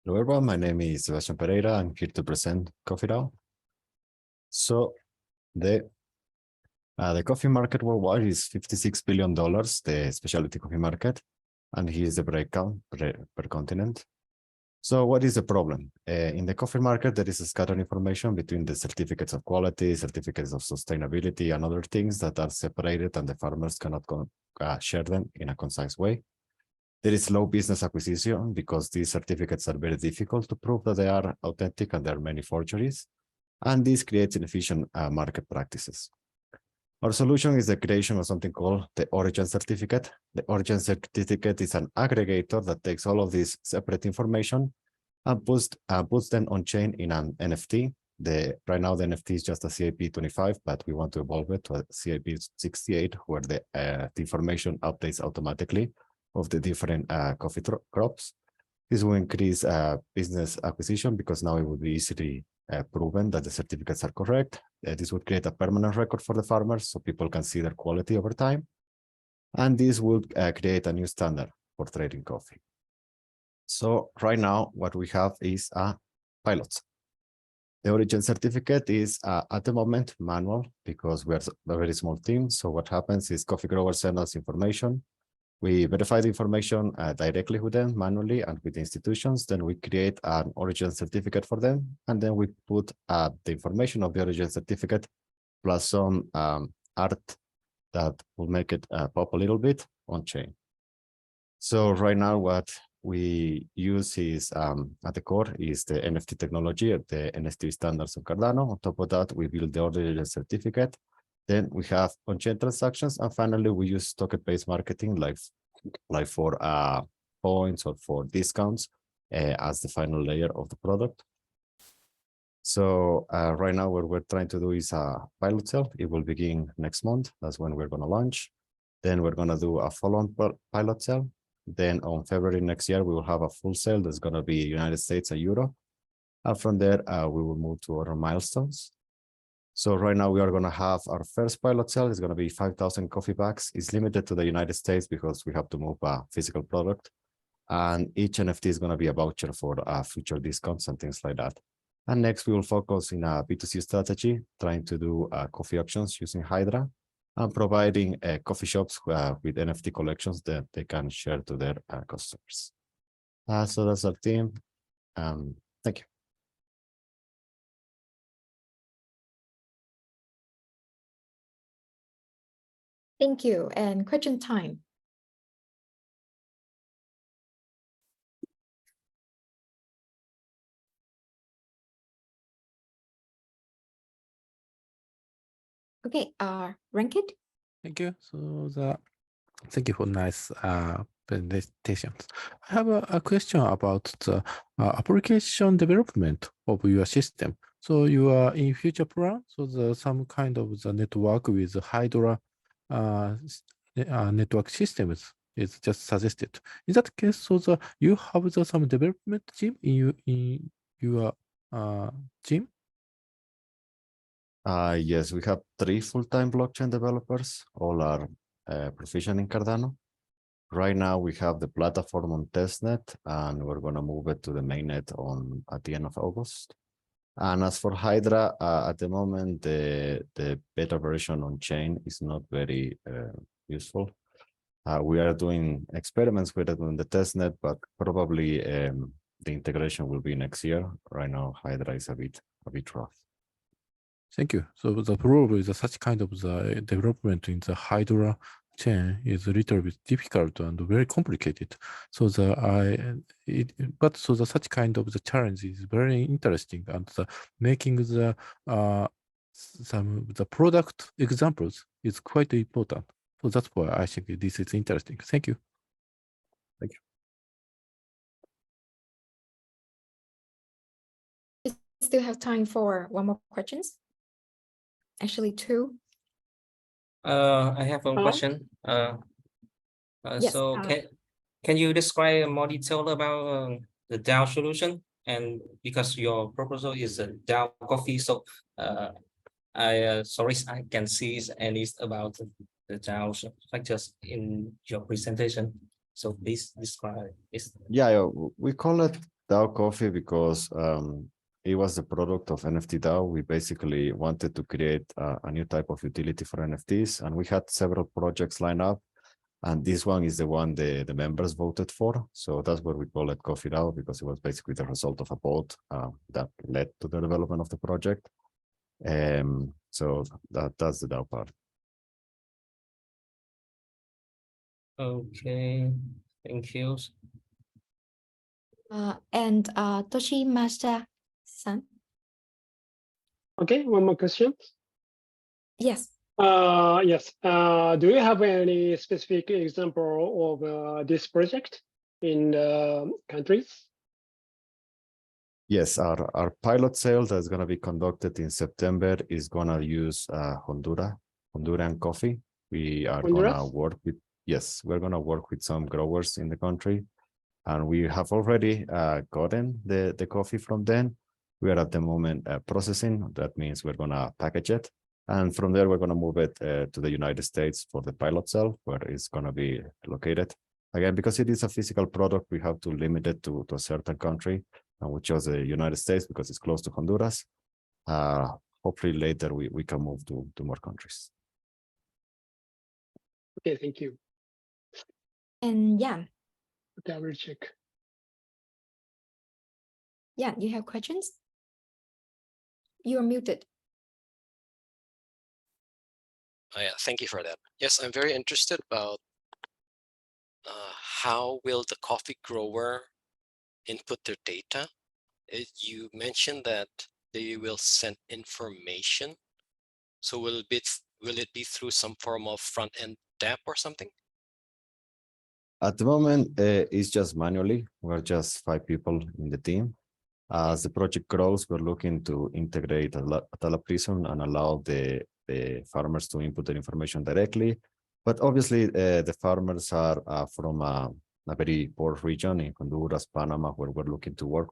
Hello everyone, my name is Sebastian Pereira. I'm here to present Coffee DAO. So the coffee market worldwide is $56 billion, the specialty coffee market, and here's the breakdown per continent. So what is the problem? In the coffee market, there is a scattered information between the certificates of quality, certificates of sustainability, and other things that are separated, and the farmers cannot share them in a concise way. There is low business acquisition because these certificates are very difficult to prove that they are authentic, and there are many forgeries. And this creates inefficient market practices. Our solution is the creation of something called the origin certificate. The origin certificate is an aggregator that takes all of this separate information and puts them on chain in an NFT. Right now, the NFT is just a CIP25, but we want to evolve it to a CIP68, where the information updates automatically of the different coffee crops. This will increase business acquisition because now it will be easily proven that the certificates are correct. This would create a permanent record for the farmers so people can see their quality over time. And this would create a new standard for trading coffee. So right now, what we have is a pilot. The origin certificate is at the moment manual because we are a very small team. So what happens is coffee growers send us information. We verify the information directly with them manually and with the institutions. Then we create an origin certificate for them. And then we put the information of the origin certificate plus some art that will make it pop a little bit on chain. So right now what we use is at the core is the NFT technology, the NFT standards of Cardano. On top of that, we build the origin certificate. Then we have on-chain transactions, and finally we use token-based marketing, like for points or for discounts, as the final layer of the product. So right now, what we're trying to do is a pilot sale. It will begin next month. That's when we're going to launch. Then we're going to do a follow-on pilot sale. Then on February next year, we will have a full sale. That's going to be United States and Europe. And from there, we will move to other milestones. So right now we are going to have our first pilot sale. It's going to be 5,000 coffee bags. It's limited to the United States because we have to move a physical product. And each NFT is going to be a voucher for future discounts and things like that. And next we will focus in a B2C strategy, trying to do coffee auctions using Hydra and providing coffee shops with NFT collections that they can share to their customers. So that's our team. Thank you. Thank you. And question time. Okay, rank it. Thank you. So thank you for nice presentations. I have a question about the application development of your system. So you are in future plan, so some kind of the network with Hydra network systems is just suggested. In that case, so you have some development team in your team? Yes, we have 3 full-time blockchain developers. All are proficient in Cardano. Right now, we have the platform on testnet, and we're going to move it to the mainnet at the end of August. And as for Hydra, at the moment, the beta version on chain is not very useful. We are doing experiments with it on the testnet, but probably the integration will be next year. Right now, Hydra is a bit rough. Thank you. So the probably such kind of the development in the Hydra chain is a little bit difficult and very complicated. So but such kind of the challenge is very interesting, and making the product examples is quite important. So that's why I think this is interesting. Thank you. Thank you. We still have time for one more questions. Actually, 2. I have one question. Yes, so can you describe more detail about the DAO solution? And because your proposal is a DAO coffee, so sorry, I can see any about the DAO factors in your presentation. So please describe it. Yeah, we call it DAO Coffee because it was the product of NFT DAO. We basically wanted to create a new type of utility for NFTs, and we had several projects lined up. And this one is the one the members voted for. So that's what we call it Coffee DAO, because it was basically the result of a vote that led to the development of the project. So that's the DAO part. Okay, thank you. And Toshimasa-san. Okay, one more question. Yes. Yes. Do you have any specific example of this project in the countries? Yes, our pilot sale that's going to be conducted in September is going to use Honduran coffee. We are going to work with, yes, we're going to work with some growers in the country. And we have already gotten the coffee from them. We are at the moment processing. That means we're going to package it. And from there, we're going to move it to the United States for the pilot cell, where it's going to be located. Again, because it is a physical product, we have to limit it to a certain country. And we chose the United States because it's close to Honduras. Hopefully later we can move to more countries. Okay, thank you. And yeah. Okay, I will check. Yeah, you have questions? You are muted. Oh, yeah, thank you for that. Yes, I'm very interested about how will the coffee grower input their data. You mentioned that they will send information. So will it be through some form of front-end DApp or something? At the moment, it's just manually. We're just 5 people in the team. As the project grows, we're looking to integrate a Prism and allow the farmers to input their information directly. But obviously, the farmers are from a very poor region in Honduras, Panama, where we're looking to work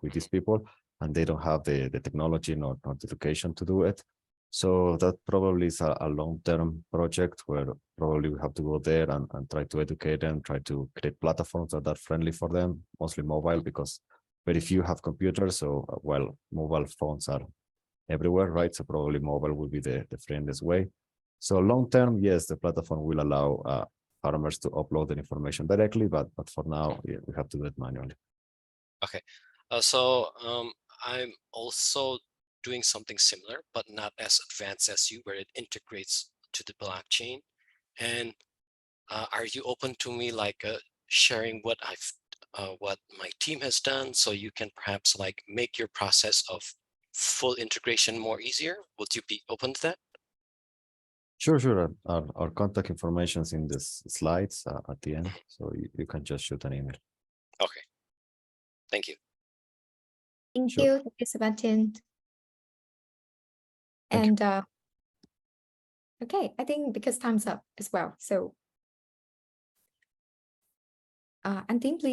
with these people, and they don't have the technology nor the education to do it. So that probably is a long-term project where probably we have to go there and try to educate them, try to create platforms that are friendly for them, mostly mobile, because very few have computers. So while mobile phones are everywhere, right? So probably mobile will be the friendliest way. So long-term, yes, the platform will allow farmers to upload the information directly, but for now, yeah, we have to do it manually. Okay, so I'm also doing something similar, but not as advanced as you, where it integrates to the blockchain. And are you open to me like sharing what what my team has done, so you can perhaps like make your process of full integration more easier? Would you be open to that? Sure. Our contact information is in the slides at the end, so you can just shoot an email. Okay, thank you. Thank Sure. you. Thank you, Sebastian. Thank And okay, I think because time's up as well. So Antin, please.